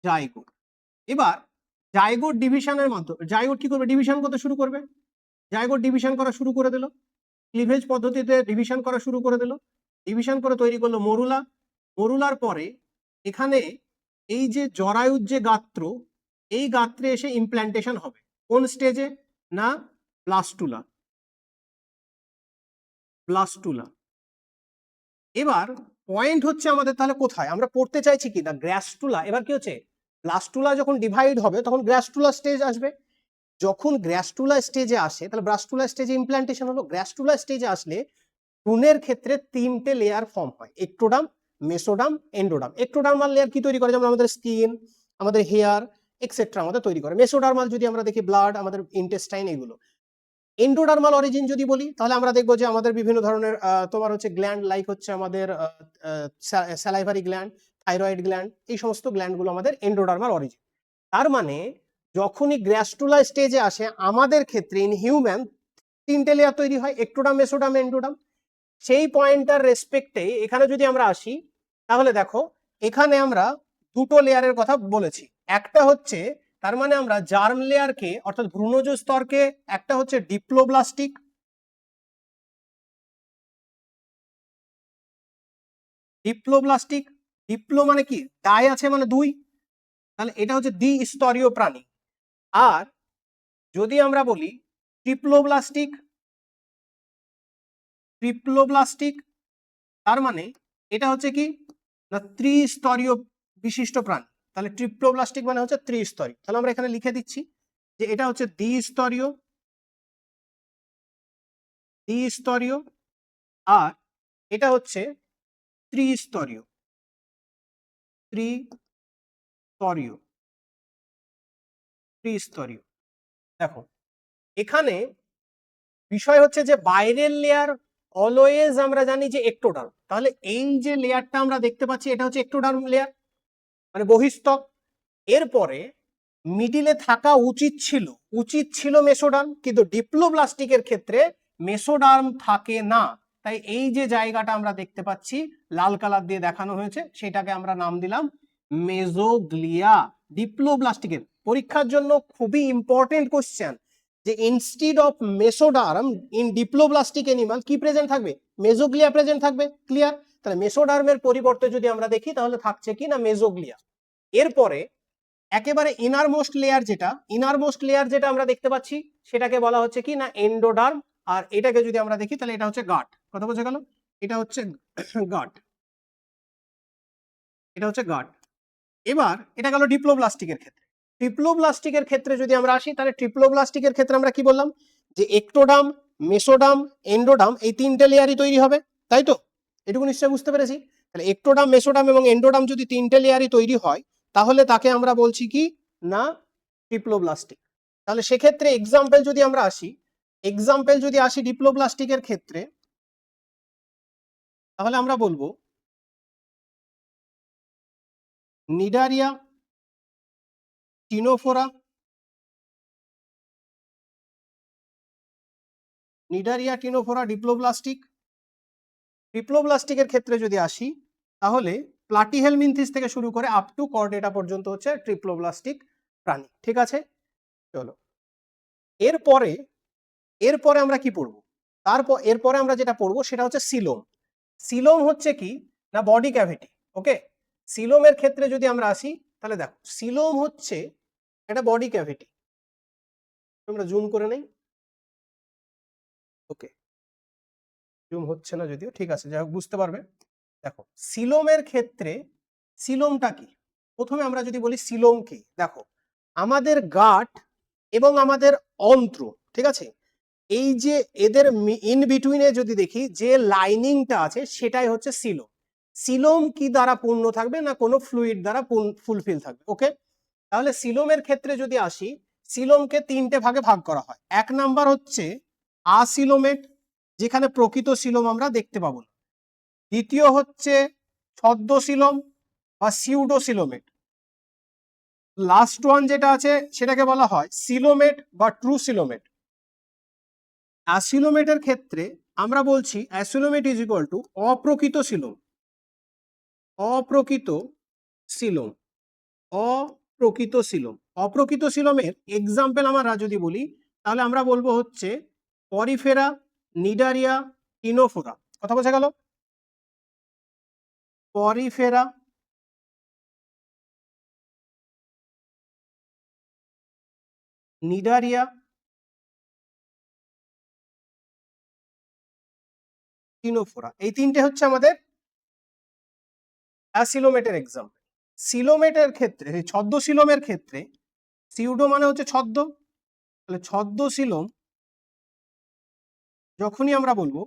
জাইগোট। এবার জাইগোট ডিভিশনের মাধ্যমে জাইগোট কি করবে, ডিভিশন করতে শুরু করবে, জাইগোট ডিভিশন করা শুরু করে দিল। ক্লিভেজ পদ্ধতিতে ডিভিশন করা শুরু করে দিল, ডিভিশন করে তৈরি করলো মরুলা, মরুলার পরে এখানে এই যে জরায়ুর যে গাত্র, এই গাত্রে এসে ইমপ্ল্যান্টেশন হবে কোন স্টেজে, না ব্লাস্টুলা, ব্লাস্টুলা। এবার পয়েন্ট হচ্ছে আমাদের তাহলে কোথায় আমরা পড়তে চাইছি কি না গ্রাস্টুলা। এবার কি হচ্ছে, ব্লাস্টুলা যখন ডিভাইড হবে তখন গ্রাস্টুলা স্টেজ আসবে, যখন গ্রাস্টুলা স্টেজে আসে তাহলে ব্লাস্টুলা স্টেজে ইমপ্ল্যান্টেশন হলো, গ্রাস্টুলা স্টেজে আসলে ভ্রূণের ক্ষেত্রে তিনটে লেয়ার ফর্ম হয়, একটোডাম, মেসোডাম, এন্ডোডাম। একটোডার্মাল লেয়ার কি তৈরি করে, যেমন আমাদের স্কিন, আমাদের হেয়ার এক্সেট্রা আমাদের তৈরি করে। মেসোডার্মাল যদি আমরা দেখি ব্লাড, আমাদের ইন্টেস্টাইন, এগুলো। এন্ডোডার্মাল অরিজিন যদি বলি তাহলে আমরা দেখবো যে আমাদের বিভিন্ন ধরনের তোমার হচ্ছে গ্ল্যান্ড, লাইক হচ্ছে আমাদের স্যালাইভারি গ্ল্যান্ড, থাইরয়েড গ্ল্যান্ড, এই সমস্ত গ্ল্যান্ডগুলো আমাদের এন্ডোডার্মাল অরিজিন। তার মানে যখনই গ্রাস্টুলা স্টেজে আসে আমাদের ক্ষেত্রে ইন হিউম্যান তিনটে লেয়ার তৈরি হয়, একটোডাম, মেসোডাম, এন্ডোডাম। সেই পয়েন্টটার রেসপেক্টে এখানে যদি আমরা আসি তাহলে দেখো এখানে আমরা দুটো লেয়ারের কথা বলেছি। একটা হচ্ছে, তার মানে আমরা জার্ম লেয়ারকে অর্থাৎ ভ্রূণজ স্তরকে, একটা হচ্ছে ডিপ্লোব্লাস্টিক, ডিপ্লোব্লাস্টিক, ডিপ্লো মানে কি ডাই আছে মানে দুই, তাহলে এটা হচ্ছে দ্বিস্তরীয় প্রাণী। আর যদি আমরা বলি ট্রিপ্লোব্লাস্টিক, ট্রিপ্লোব্লাস্টিক তার মানে এটা হচ্ছে কি না ত্রিস্তরীয় বিশিষ্ট প্রাণী। তাহলে ট্রিপ্লোব্লাস্টিক মানে হচ্ছে ত্রিস্তরীয়। তাহলে আমরা এখানে লিখে দিচ্ছি যে এটা হচ্ছে দ্বিস্তরীয়, দ্বিস্তরীয়, আর এটা হচ্ছে ত্রিস্তরীয়, ত্রিস্তরীয়, ত্রিস্তরীয়। দেখো এখানে বিষয় হচ্ছে যে বাইরের লেয়ার অলওয়েজ আমরা জানি যে একটোডার্ম, তাহলে এই যে লেয়ারটা আমরা দেখতে পাচ্ছি এটা হচ্ছে একটোডার্ম লেয়ার মানে বহিস্তক। এরপরে মিডিলে থাকা উচিত ছিল মেসোডার্ম, কিন্তু ডিপ্লোব্লাস্টিকের ক্ষেত্রে মেসোডার্ম থাকে না। তাই এই যে জায়গাটা আমরা দেখতে পাচ্ছি লাল কালার দিয়ে দেখানো হয়েছে সেটাকে আমরা নাম দিলাম মেজোগ্লিয়া। ডিপ্লোব্লাস্টিকের পরীক্ষার জন্য খুবই ইম্পর্টেন্ট কোশ্চেন যে instead of mesoderm in diploblastic animal কি প্রেজেন্ট থাকবে, মেজোগ্লিয়া প্রেজেন্ট থাকবে। ক্লিয়ার? তাহলে মেসোডার্মের পরিবর্তে যদি আমরা দেখি তাহলে থাকছে কি না মেজোগ্লিয়া। এরপরে একেবারে ইনারমোস্ট লেয়ার যেটা আমরা দেখতে পাচ্ছি সেটাকে বলা হচ্ছে কি না এন্ডোডার্ম। আর এটাকে যদি আমরা দেখি তাহলে এটা হচ্ছে গাট। কথা বোঝা গেল? এটা হচ্ছে গাট, এটা হচ্ছে গাট। এবার এটা গেল ডিপ্লোব্লাস্টিকের ক্ষেত্রে। ট্রিপ্লোব্লাস্টিকের ক্ষেত্রে যদি আমরা আসি তাহলে ট্রিপ্লোব্লাস্টিকের ক্ষেত্রে আমরা কি বললাম যে একটোডাম, মেসোডাম, এন্ডোডাম এই তিনটে লেয়ারই তৈরি হবে, তাই তো? এটুকু নিশ্চয়ই বুঝতে পেরেছি। তাহলে একটোডাম, মেসোডাম এবং এন্ডোডাম যদি তিনটে লেয়ারই তৈরি হয় তাহলে তাকে আমরা বলছি কি না ট্রিপ্লোব্লাস্টিক। তাহলে সেক্ষেত্রে এক্সাম্পল যদি আমরা আসি ডিপ্লোব্লাস্টিকের ক্ষেত্রে তাহলে আমরা বলবো নিডারিয়া, টিনোফোরা, ডিপ্লোব্লাস্টিক। ট্রিপ্লোব্লাস্টিকের ক্ষেত্রে যদি আসি তাহলে প্লাটিহেলমিনথিস থেকে শুরু করে আপ টু কর্ডেটা পর্যন্ত হচ্ছে ট্রিপ্লোব্লাস্টিক প্রাণী। ঠিক আছে, চলো এরপরে আমরা কি পড়বো, এরপরে আমরা যেটা পড়বো সেটা হচ্ছে সিলোম। সিলোম হচ্ছে কি না বডি ক্যাভিটি। ওকে, সিলোমের ক্ষেত্রে যদি আমরা আসি তাহলে দেখো সিলোম হচ্ছে একটা বডি ক্যাভিটি। তোমরা জুম করে নেই, ওকে জুম হচ্ছে না যদিও, ঠিক আছে যাই হোক বুঝতে পারবে। দেখো সিলোমের ক্ষেত্রে সিলোমটা কি, প্রথমে আমরা যদি বলি সিলোম কি, দেখো আমাদের গাট এবং আমাদের অন্ত্র, ঠিক আছে, এই যে এদের ইন বিটুইনে যদি দেখি যে লাইনিংটা আছে সেটাই হচ্ছে সিলোম। সিলোম কি দ্বারা পূর্ণ থাকবে না কোনো ফ্লুইড দ্বারা ফুলফিল থাকবে। ওকে, তাহলে সিলোমের ক্ষেত্রে যদি আসি সিলোমকে তিনটে ভাগে ভাগ করা হয়। এক নাম্বার হচ্ছে আসিলোমেট, যেখানে প্রকৃত সিলোম আমরা দেখতে পাবো না। দ্বিতীয় হচ্ছে ছদ্মসিলোম বা সিউডোসিলোমেট। লাস্ট ওয়ান যেটা আছে সেটাকে বলা হয় সিলোমেট বা ট্রু সিলোমেট। অ্যাসিলোমেটের ক্ষেত্রে আমরা বলছি অ্যাসিলোমেট ইজ ইকুয়াল টু অপ্রকৃত সিলোম, অপ্রকৃত সিলোম, অপ্রকৃত সিলোম। অপ্রকৃত সিলোমের এক্সাম্পল আমরা যদি বলি তাহলে আমরা বলবো হচ্ছে পরিফেরা, নিডারিয়া, টিনোফোরা, কথা বোঝা গেল? পরিফেরা, নিডারিয়া, টিনোফোরা, এই তিনটে হচ্ছে আমাদের অ্যাসিলোমেটের এক্সাম্পল। সিলোমেটের ক্ষেত্রে, ছদ্মসিলোমের ক্ষেত্রে, সিউডো মানে হচ্ছে ছদ্ম, তাহলে ছদ্মসিলোম যখনই আমরা বলবো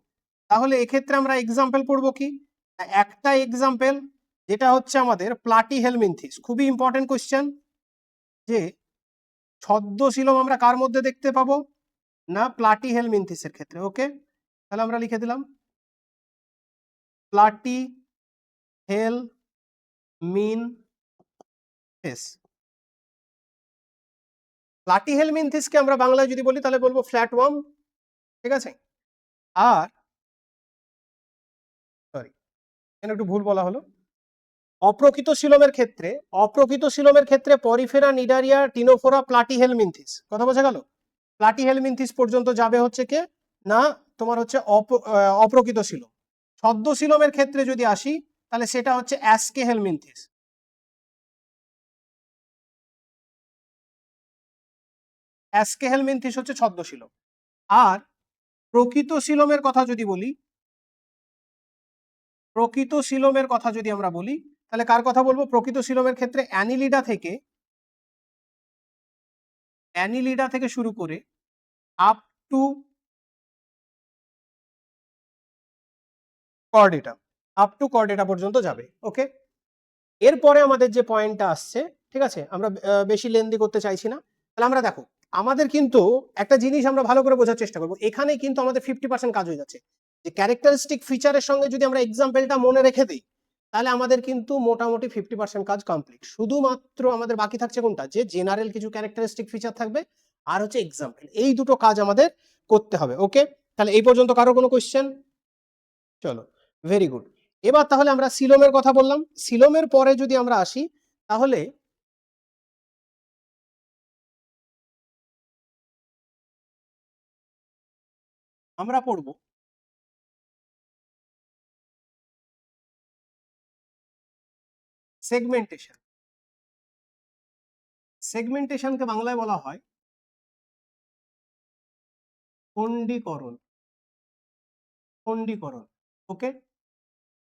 তাহলে এক্ষেত্রে আমরা এক্সাম্পল পড়বো কি? একটা এক্সাম্পল যেটা হচ্ছে আমাদের প্লাটিহেলমিনথিস, খুবই ইম্পর্টেন্ট কোশ্চেন, যে ছদ্মসিলোম আমরা কার মধ্যে দেখতে পাবো? না প্লাটিহেলমিনথিসের ক্ষেত্রে। ওকে, তাহলে আমরা লিখে দিলাম প্লাটিহেলমিনথিস। প্লাটিহেলমিনথিসকে আমরা বাংলায় যদি বলি তাহলে বলবো ফ্ল্যাটওয়ার্ম, ঠিক আছে? আর সরি, এখানে একটু ভুল বলা হলো। অপ্রকৃত সিলোমের ক্ষেত্রে পরিফেরা, নিডারিয়া, টিনোফোরা, প্লাটিহেলমিনথিস, কথা বোঝা গেল? প্লাটিহেলমিনথিস পর্যন্ত যাবে হচ্ছে কে? না তোমার হচ্ছে অপ্রকৃত সিলোম। ছদ্মসিলোমের ক্ষেত্রে যদি আসি তাহলে সেটা হচ্ছে অ্যাস্কেহেলমিনথিস। অ্যাস্কেহেলমিনথিস হচ্ছে ছদ্মসিলোম। আর প্রকৃত সিলোমের কথা যদি বলি, প্রকৃত সিলোমের কথা যদি আমরা বলি তাহলে কার কথা বলবো? প্রকৃত সিলোমের ক্ষেত্রে অ্যানিলিডা থেকে শুরু করে আপ টু কর্ডেটা, পর্যন্ত যাবে। ওকে, এরপরে আমাদের যে পয়েন্টটা আসছে, ঠিক আছে, আমরা বেশি লেন্দি করতে চাইছি না। তাহলে আমরা দেখো, আমাদের কিন্তু একটা জিনিস আমরা ভালো করে বোঝার চেষ্টা করবো, এখানে কিন্তু আমাদের 50% কাজ হয়ে যাচ্ছে। যে ক্যারেক্টারিস্টিক ফিচারের সঙ্গে যদি আমরা এক্সাম্পলটা মনে রেখে দিই তাহলে আমাদের কিন্তু মোটামুটি 50% কাজ কমপ্লিট। শুধুমাত্র আমাদের বাকি থাকছে কোনটা? যে জেনারেল কিছু ক্যারেক্টারিস্টিক ফিচার থাকবে আর হচ্ছে এক্সাম্পল, এই দুটো কাজ আমাদের করতে হবে। ওকে, তাহলে এই পর্যন্ত কারো কোনো কোশ্চেন? চলো, ভেরি গুড। এবার তাহলে আমরা সিলোমের কথা বললাম, সিলোমের পরে যদি আমরা আসি তাহলে আমরা পড়ব সেগমেন্টেশন। সেগমেন্টেশনকে বাংলায় বলা হয় খণ্ডীকরণ। খণ্ডীকরণ, ওকে,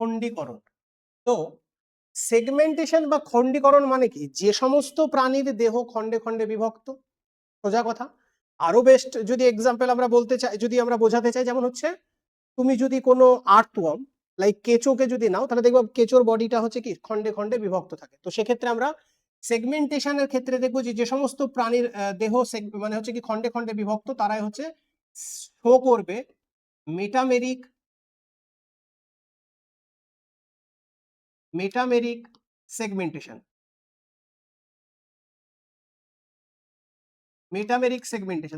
খণ্ডীকরণ। তো সেগমেন্টেশন বা খণ্ডীকরণ মানে কি? যে সমস্ত প্রাণীর দেহ খণ্ডে খণ্ডে বিভক্ত, সোজা কথা। আরো বেস্ট যদি এক্সাম্পল আমরা বলতে চাই, যদি আমরা বোঝাতে চাই, যেমন হচ্ছে তুমি যদি কোনো আর্থওয়ার্ম লাইক কেঁচোকে যদি নাও তাহলে দেখবো কেঁচোর বডিটা হচ্ছে কি খণ্ডে খণ্ডে বিভক্ত থাকে। তো সেক্ষেত্রে আমরা সেগমেন্টেশনের ক্ষেত্রে দেখবো যে যে সমস্ত প্রাণীর দেহ মানে হচ্ছে কি খণ্ডে খণ্ডে বিভক্ত, তারাই হচ্ছে শো করবে মেটামেরিক সেগমেন্টেশন।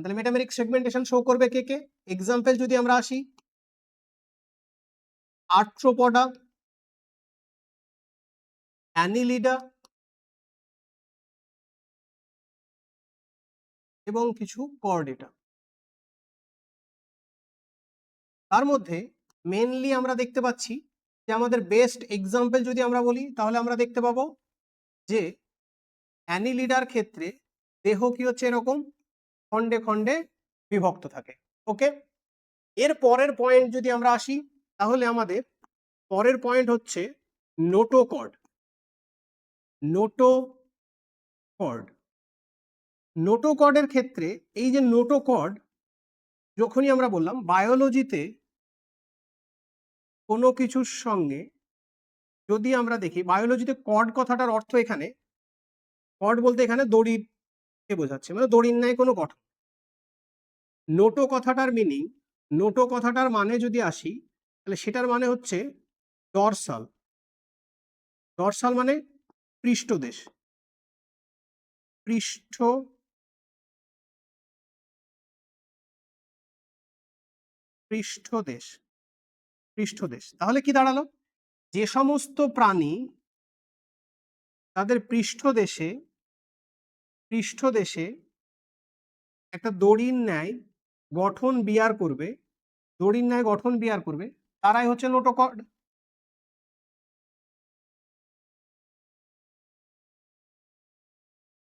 তাহলে মেটামেরিক সেগমেন্টেশন শো করবে কে কে? এক্সাম্পল যদি আমরা আসি, আর্থ্রোপডা, অ্যানিলিডা এবং কিছু কর্ডেটা। তার মধ্যে মেনলি আমরা দেখতে পাচ্ছি যে আমাদের বেস্ট এক্সাম্পল যদি আমরা বলি তাহলে আমরা দেখতে পাবো যে অ্যানিলিডার ক্ষেত্রে দেহ কি হচ্ছে এরকম খণ্ডে খণ্ডে বিভক্ত থাকে। ওকে, এর পরের পয়েন্ট যদি আমরা আসি তাহলে আমাদের পরের পয়েন্ট হচ্ছে নোটোকর্ড। নোটোকর্ডের ক্ষেত্রে এই যে নোটোকর্ড, যখনই আমরা বললাম বায়োলজিতে কোনো কিছুর সঙ্গে যদি আমরা দেখি, বায়োলজিতে কর্ড কথাটার অর্থ এখানে, কর্ড বলতে এখানে দড়িকে বোঝাচ্ছে, মানে দড়ির ন্যায় কোনো গঠন। নোটো কথাটার মিনিং, নোটো কথাটার মানে যদি আসি তাহলে সেটার মানে হচ্ছে ডরসাল। ডরসাল মানে পৃষ্ঠদেশ, পৃষ্ঠদেশ, পৃষ্ঠদেশ। তাহলে কি দাঁড়ালো? যে সমস্ত প্রাণী তাদের পৃষ্ঠদেশে একটা দড়ির ন্যায় গঠন বিয়ার করবে, দড়ির ন্যায় গঠন বিয়ার করবে তারাই হচ্ছে নোটোকর্ড।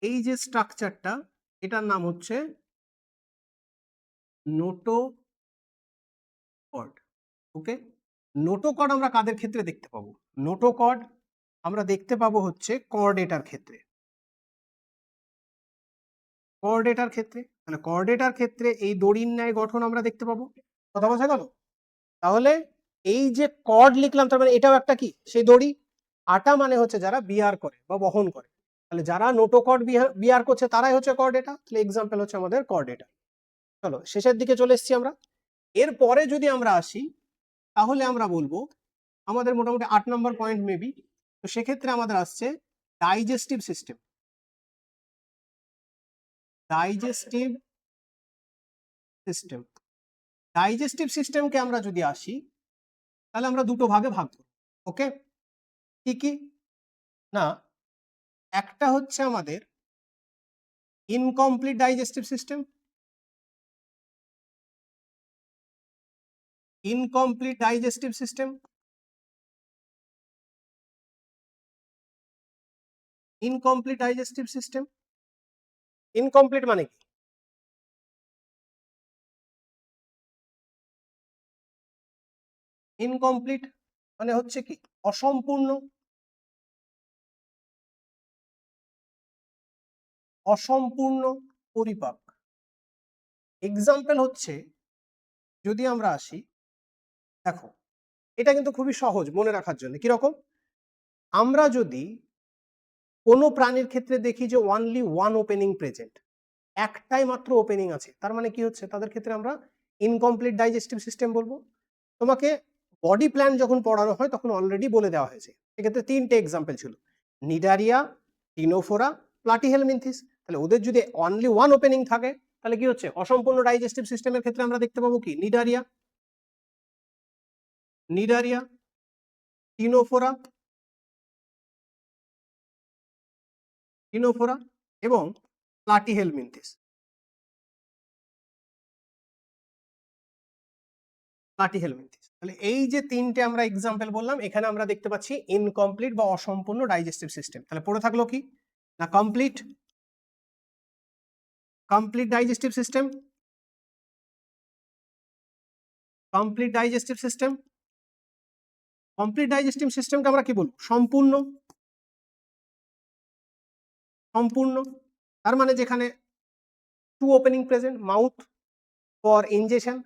এই যে স্ট্রাকচারটা এটার নাম হচ্ছে নোটোকর্ড। ওকে, নোটোকর্ড আমরা কাদের ক্ষেত্রে দেখতে পাবো? নোটোকর্ড আমরা দেখতে পাবো হচ্ছে কর্ডেটার ক্ষেত্রে। কর্ডেটার ক্ষেত্রে, তাহলে কর্ডেটার ক্ষেত্রে এই দড়ির ন্যায় গঠন আমরা দেখতে পাবো। কথা বোঝা গেল? তাহলে এই যে কর্ড লিখলাম তার মানে এটাও একটা কি সেই দড়ি। আটা মানে হচ্ছে যারা বিয়ার করে বা বহন করে, তাহলে যারা নোটোকর্ড বিয়ার করছে তারাই হচ্ছে কর্ডেটা। তাহলে এক্সাম্পল হচ্ছে আমাদের কর্ডেটা। চলো শেষের দিকে চলে এসেছি আমরা। এরপরে যদি আমরা আসি তাহলে আমরা বলবো আমাদের মোটামুটি 8 নম্বর পয়েন্ট মেবি, তো সেক্ষেত্রে আমাদের আসছে digestive system. Digestive system, digestive সিস্টেমকে আমরা যদি আসি তাহলে আমরা দুটো ভাগে ভাগ করব। ওকে, কি কি না, একটা হচ্ছে আমাদের incomplete digestive system. Incomplete digestive system, incomplete digestive system. Incomplete মানে কি? ইনকমপ্লিট মানে হচ্ছে কি অসম্পূর্ণ, অসম্পূর্ণ পরিপাক। এক্সাম্পল হচ্ছে যদি আমরা আসি, দেখো এটা কিন্তু খুবই সহজ মনে রাখার জন্য। কিরকম? আমরা যদি কোনো প্রাণীর ক্ষেত্রে দেখি যে অনলি ওয়ান ওপেনিং প্রেজেন্ট, একটাই মাত্র ওপেনিং আছে, তার মানে কি হচ্ছে তাদের ক্ষেত্রে আমরা ইনকমপ্লিট ডাইজেস্টিভ সিস্টেম বলবো। তোমাকে বডি প্ল্যান যখন পড়ানো হয় তখন অলরেডি বলে দেওয়া হয়েছে। সেক্ষেত্রে 3টে এক্সাম্পল ছিল, নিডারিয়া, টিনোফোরা, প্লাটিহেলমিনথিস। তাহলে ওদের যদি অনলি ওয়ান ওপেনিং থাকে তাহলে কি হচ্ছে অসম্পূর্ণ ডাইজেস্টিভ সিস্টেমের ক্ষেত্রে আমরা দেখতে পাবো কি নিডারিয়া, নিডারিয়া, টিনোফোরা, টিনোফোরা এবং প্লাটিহেলমিনথিস। প্লাটিহেলমিনথিস। তাহলে এই যে 3টে আমরা এক্সাম্পল বললাম, এখানে আমরা দেখতে পাচ্ছি ইনকমপ্লিট বা অসম্পূর্ণ ডাইজেস্টিভ সিস্টেম। তাহলে পড়ে থাকলো কি না complete, complete digestive system, complete digestive system. Complete digestive সিস্টেমকে আমরা কি বলবো? সম্পূর্ণ। সম্পূর্ণ তার মানে যেখানে two opening present, mouth for injection,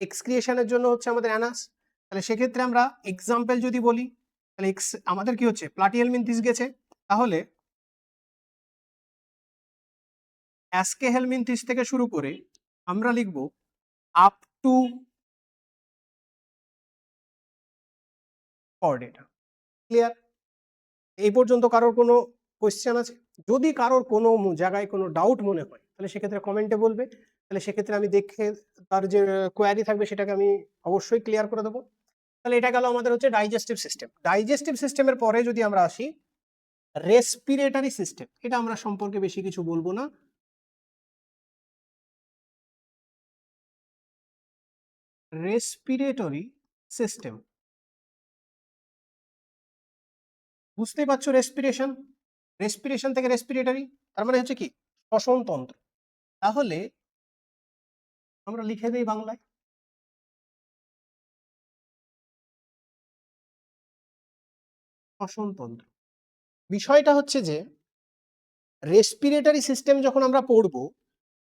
এক্সক্রিয়েশনের জন্য হচ্ছে আমাদের অ্যানাস। তাহলে সেক্ষেত্রে আমরা এক্সাম্পল যদি বলি তাহলে আমাদের কি হচ্ছে প্লাটিহেলমিনথিস গেছে, তাহলে অ্যাস্কেহেলমিনথিস থেকে শুরু করে আমরা লিখব আপ টু কর্ডেটা। ক্লিয়ার? এই পর্যন্ত কারোর কোনো কোয়েশ্চেন আছে? যদি কারোর কোনো জায়গায় কোনো ডাউট মনে হয় তাহলে সেক্ষেত্রে কমেন্টে বলবে, তাহলে সেক্ষেত্রে আমি দেখে তার যে কোয়ারি থাকবে সেটাকে আমি অবশ্যই ক্লিয়ার করে দেবো। তাহলে এটা গেল আমাদের হচ্ছে ডাইজেস্টিভ সিস্টেম। ডাইজেস্টিভ সিস্টেমের পরে যদি আমরা আসি রেসপিরেটরি সিস্টেম, এটা আমরা সম্পর্কে বেশি কিছু বলবো না। রেসপিরেটরি সিস্টেম, বুঝতেই পারছো রেসপিরেশন, রেসপিরেশন থেকে রেসপিরেটরি তার মানে হচ্ছে কি শ্বসন তন্ত্র। তাহলে আমরা লিখে দেই বাংলায় শ্বসন তন্ত্র। বিষয়টা হচ্ছে যে রেসপিরেটরি সিস্টেম যখন আমরা পড়বো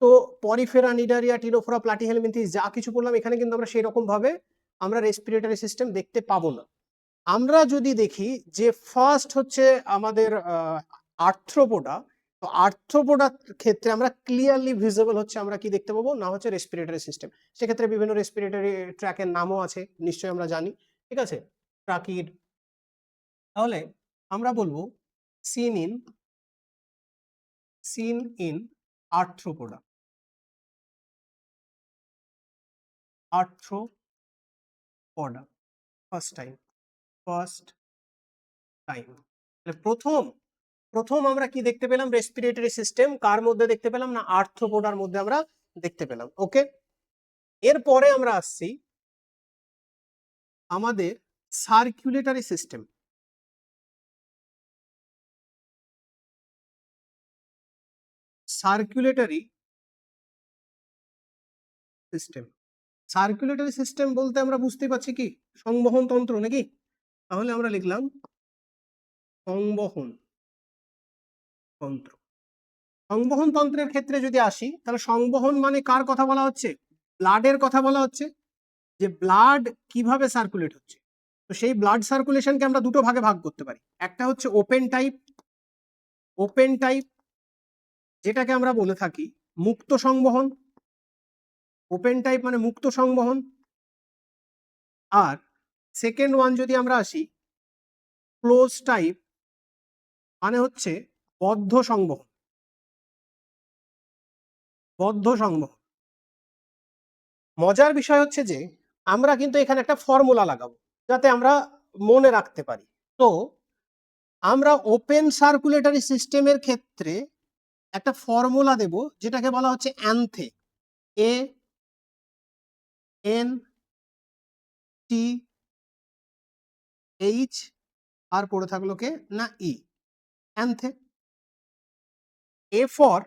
তো পরিফেরা, নিডারিয়া, টিনোফোরা, প্লাটিহেলমিনথিস যা কিছু পড়লাম এখানে কিন্তু আমরা সেই রকম ভাবে আমরা রেসপিরেটরি সিস্টেম দেখতে পাবো না। আমরা যদি দেখি যে ফার্স্ট হচ্ছে আমাদের আর্থ্রোপোডা, তো আর্থ্রোপোডার ক্ষেত্রে আমরা ক্লিয়ারলি ভিজিবল হচ্ছে আমরা কি দেখতে পাবো না হচ্ছে রেসপিরেটরি সিস্টেম। সেক্ষেত্রে বিভিন্ন রেসপিরেটরি ট্র্যাকের নামও আছে নিশ্চয়ই আমরা জানি, ঠিক আছে, ট্রাকিড। তাহলে আমরা বলবো seen in arthropoda, arthropoda first time, first time. তাহলে প্রথম প্রথম আমরা কি দেখতে পেলাম রেসপিরেটরি সিস্টেম কার মধ্যে দেখতে পেলাম না আর্থ্রোপোডার মধ্যে আমরা দেখতে পেলাম। ওকে, এরপরে আমরা আসছি আমাদের circulatory system, circulatory system, circulatory system বলতে আমরা বুঝতেই পারছি কি সংবহন তন্ত্র নাকি? তাহলে আমরা লিখলাম সংবহন তন্ত্র। সংবহন তন্ত্রের ক্ষেত্রে যদি আসি তাহলে সংবহন মানে কার কথা বলা হচ্ছে? ব্লাডের কথা বলা হচ্ছে, যে ব্লাড কিভাবে সার্কুলেট হচ্ছে। তো সেই ব্লাড সার্কুলেশনকে আমরা দুটো ভাগে ভাগ করতে পারি। একটা হচ্ছে ওপেন টাইপ, ওপেন টাইপ যেটাকে আমরা বলে থাকি মুক্ত সংবহন, ওপেন টাইপ মানে মুক্ত সংবহন। আর সেকেন্ড ওয়ান যদি আমরা আসি ক্লোজ টাইপ মানে হচ্ছে বদ্ধ সংবহন, বদ্ধ সংবহন। মজার বিষয় হচ্ছে যে আমরা কিন্তু এখানে একটা ফর্মুলা লাগাবো যাতে আমরা মনে রাখতে পারি। তো আমরা ওপেন সার্কুলেটরি সিস্টেমের ক্ষেত্রে একটা ফর্মুলা দেব যেটাকে বলা হচ্ছে অ্যান্থে, এ এন টি এইচ, আর পড়ে থাকলো কে না ই, অ্যান্থে। এ ফর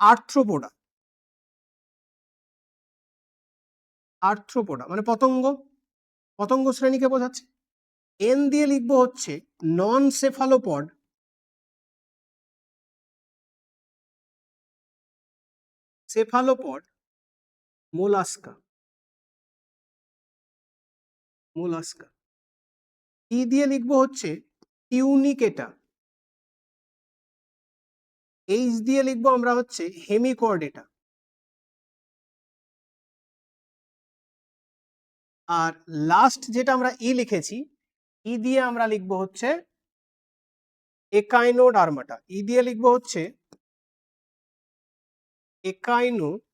আর্থ্রোপোডা, আর্থ্রোপোডা মানে পতঙ্গ, পতঙ্গ শ্রেণীকে বোঝাচ্ছে। এন দিয়ে লিখবো হচ্ছে নন সেফালোপড, সেফালোপড মোলাস্কা, মোলাস্কা। ই দিয়ে লিখবো হচ্ছে টিউনিকেটা, এইচ দিয়ে লিখবো আমরা হচ্ছে হেমিকর্ডেটা। আর লাস্ট যেটা আমরা ই লিখেছি, ই দিয়ে আমরা লিখবো হচ্ছে একাইনোডার্মাটা, ই দিয়ে লিখবো হচ্ছে একাইনোডার্মাটা।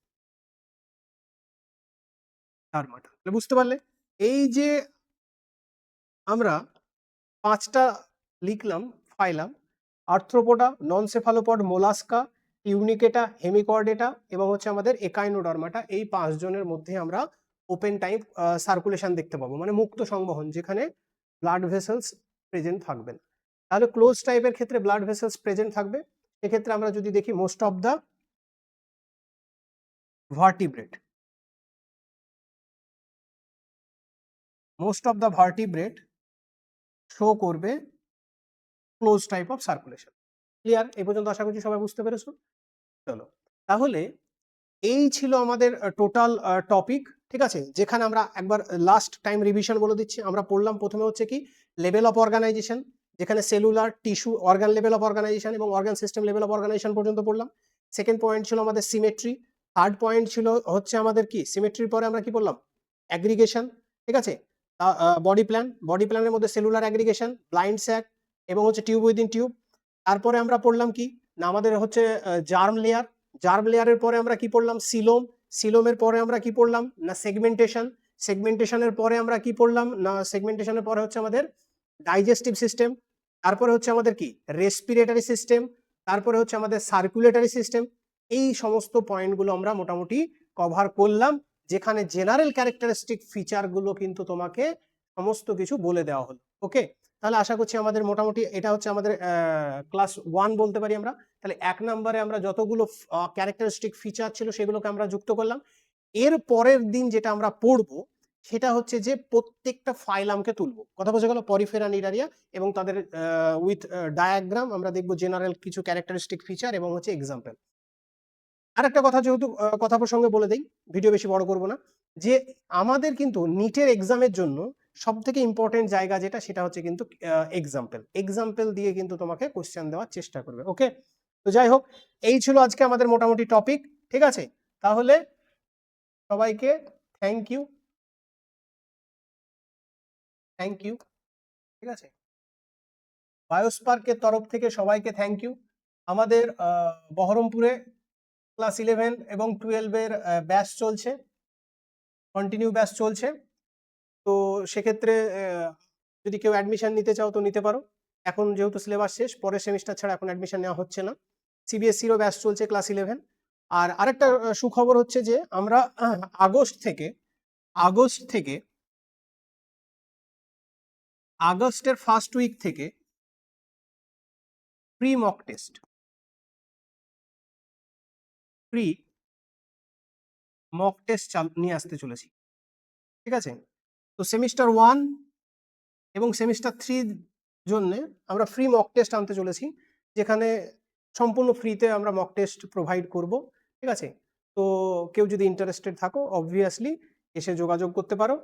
বুঝতে পারলে? এই যে আমরা পাঁচটা লিখলাম ফাইলাম, আর্থ্রোপোডা, নন সেফালোপড, মোলাস্কা, টিউনিকেটা, হেমিকর্ডেটা এবং হচ্ছে আমাদের একাইনোডার্মাটা, এই পাঁচজনের মধ্যে আমরা ওপেন টাইপ সার্কুলেশন দেখতে পাবো, মানে মুক্ত সংবহন যেখানে ব্লাড ভেসেলস প্রেজেন্ট থাকবে না। তাহলে ক্লোজ টাইপের ক্ষেত্রে ব্লাড ভেসেলস প্রেজেন্ট থাকবে। সেক্ষেত্রে আমরা যদি দেখি most of the vertebrate, most of the vertebrate show করবে close type of circulation. Clear? এই পর্যন্ত আশা করছি সবাই বুঝতে পেরেছো। চলো, তাহলে এই ছিল আমাদের টোটাল টপিক, ঠিক আছে? যেখানে আমরা একবার লাস্ট টাইম রিভিশন বলে দিচ্ছি। আমরা পড়লাম প্রথমে হচ্ছে কি লেভেল অফ অর্গানাইজেশন, যেখানে cellular, tissue, organ level of organisation এবং organ system level of organisation পর্যন্ত পড়লাম। সেকেন্ড পয়েন্ট ছিল আমাদের সিমেট্রি। থার্ড পয়েন্ট ছিল হচ্ছে আমাদের কি সিমেট্রির পরে আমরা কি বললাম অ্যাগ্রিগেশন, ঠিক আছে? বডি প্ল্যান, বডি প্ল্যানের মধ্যে সেলুলার অ্যাগ্রিগেশন, ব্লাইন্ড স্যাক এবং হচ্ছে টিউব উইদিন টিউব। তারপরে আমরা পড়লাম কি না আমাদের হচ্ছে জার্ম লেয়ার, জার্ম লেয়ারের পরে আমরা কি পড়লাম সিলোম, সিলোমের পরে আমরা কি পড়লাম না সেগমেন্টেশন, সেগমেন্টেশনের পরে আমরা কি পড়লাম না সেগমেন্টেশনের পরে হচ্ছে আমাদের ডাইজেস্টিভ সিস্টেম, তারপরে হচ্ছে আমাদের কি রেসপিরেটরি সিস্টেম, তারপরে হচ্ছে আমাদের সার্কুলেটরি সিস্টেম। এই সমস্ত পয়েন্টগুলো আমরা মোটামুটি কভার করলাম, যেখানে জেনারেল ক্যারেক্টারিস্টিক ফিচারগুলো কিন্তু তোমাকে সমস্ত কিছু বলে দেওয়া হলো। ওকে, তাহলে আশা করছি আমাদের মোটামুটি এটা হচ্ছে আমাদের ক্লাস 1 বলতে পারি আমরা। তাহলে 1 নম্বরে আমরা যতগুলো ক্যারেক্টারিস্টিক ফিচার ছিল সেগুলোকে আমরা যুক্ত করলাম। এর পরের দিন যেটা আমরা পড়বো সেটা হচ্ছে যে প্রত্যেকটা ফাইলামকে তুলবো, কথা বোঝা গেল? পরিফেরা নিডারিয়া এবং তাদের উইথ ডায়াগ্রাম আমরা দেখবো, জেনারেল কিছু ক্যারেক্টারিস্টিক ফিচার এবং হচ্ছে এক্সাম্পল। আরেকটা কথা যেহেতু কথা প্রসঙ্গে বলে দেই, ভিডিও বেশি বড় করব না, যে আমাদের কিন্তু নিটের এক্সামের জন্য সব থেকে ইম্পর্টেন্ট জায়গা যেটা সেটা হচ্ছে কিন্তু এক্সাম্পল, এক্সাম্পল দিয়ে কিন্তু তোমাকে কোশ্চেন দেওয়ার চেষ্টা করবে। ওকে, তো যাই হোক, এই ছিল আজকে আমাদের মোটামুটি টপিক, ঠিক আছে? তাহলে সবাইকে থ্যাংক ইউ, থ্যাংক ইউ, ঠিক আছে? বায়োস্পার্কের তরফ থেকে সবাইকে থ্যাংক ইউ। আমাদের বহরমপুরে ক্লাস 11 এবং 12-এর ব্যাচ চলছে, কন্টিনিউ ব্যাচ চলছে। তো সেক্ষেত্রে যদি কেউ অ্যাডমিশন নিতে চাও তো নিতে পারো। এখন যেহেতু সিলেবাস শেষ, পরের সেমিস্টার ছাড়া এখন অ্যাডমিশন নেওয়া হচ্ছে না। সিবিএসসিরও ব্যাচ চলছে ক্লাস 11। আর আরেকটা সুখবর হচ্ছে যে আমরা আগস্ট থেকে আগস্টের ফার্স্ট উইক থেকে প্রি মক টেস্ট নিয়ে আসতে চলেছি, ঠিক আছে? তো সেমিস্টার 1 এবং সেমিস্টার 3 জন্য আমরা ফ্রি মক টেস্ট আনতে চলেছি, যেখানে সম্পূর্ণ ফ্রিতে আমরা মক টেস্ট প্রোভাইড করব, ঠিক আছে? তো কেউ যদি ইন্টারেস্টেড থাকো অবভিয়াসলি এসে যোগাযোগ করতে পারো।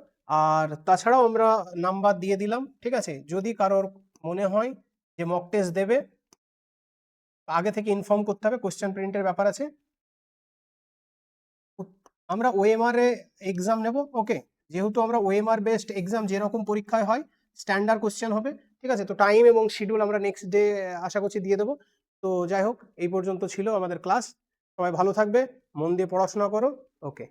আর তাছাড়াও আমরা নাম্বার দিয়ে দিলাম, ঠিক আছে? যদি কারোর মনে হয় যে মক টেস্ট দেবে, আগে থেকে ইনফর্ম করতে হবে, কোশ্চেন প্রিন্টের ব্যাপার আছে। আমরা ওএমআর এ এক্সাম নেব, ওকে? যেহেতু আমরা ওএমআর বেসড এক্সাম যেরকম পরীক্ষায় হয় স্ট্যান্ডার্ড কোশ্চেন হবে, ঠিক আছে? তো টাইম এবং শিডিউল আমরা নেক্সট ডে আশা করছি দিয়ে দেবো। তো যাই হোক, এই পর্যন্ত ছিল আমাদের ক্লাস। সবাই ভালো থাকবে, মন দিয়ে পড়াশোনা করো, ওকে।